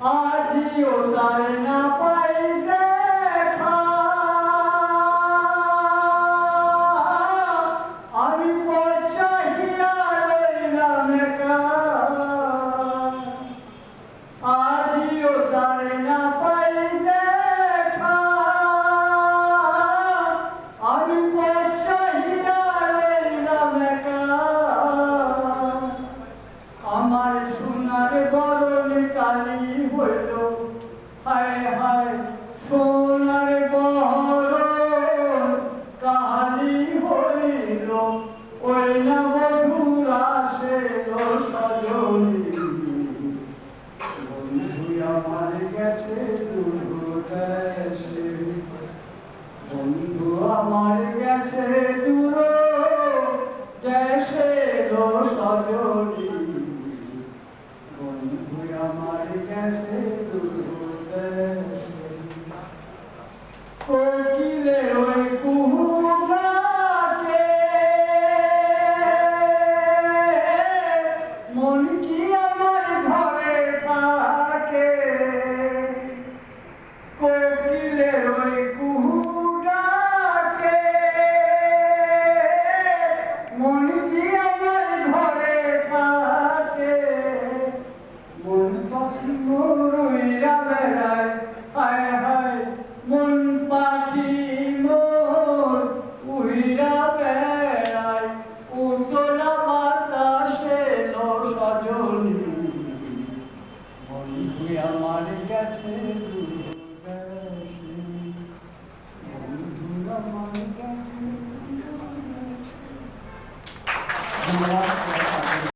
আজিও তার না পাই দেখা, আমি পথ চাহিয়া রইলাম একা। আজিও তার না পাই দেখা, আমি পথ চাহিয়া রইলাম একা। আমার সোনার বরণ কালি হইল, হায় হায় সোনার বরণ কালি হইল। ওই না বধুর আসিল সজনী, বন্ধু আমার গেছে দূর দেশে, বন্ধু আমার গেছে দূর দেশে লো সজনী, বন্ধু আমার গেছে দূর দেশে। কোকিলের ওই কুহু ডাকে মন কি আমার ঘরে থাকে, কোকিলের ওই কুহু ডাকে মন কি আমার ঘরে থাকে। মন পাখি মোর উইরা বেড়ায়, হায় হায় মন পাখি মোর উইরা বেড়ায়। উতলা বাতাসে লো সজনী, বন্ধু আমার গেছে দূর দেশে, বন্ধু আমার গেছে দূর দেশে।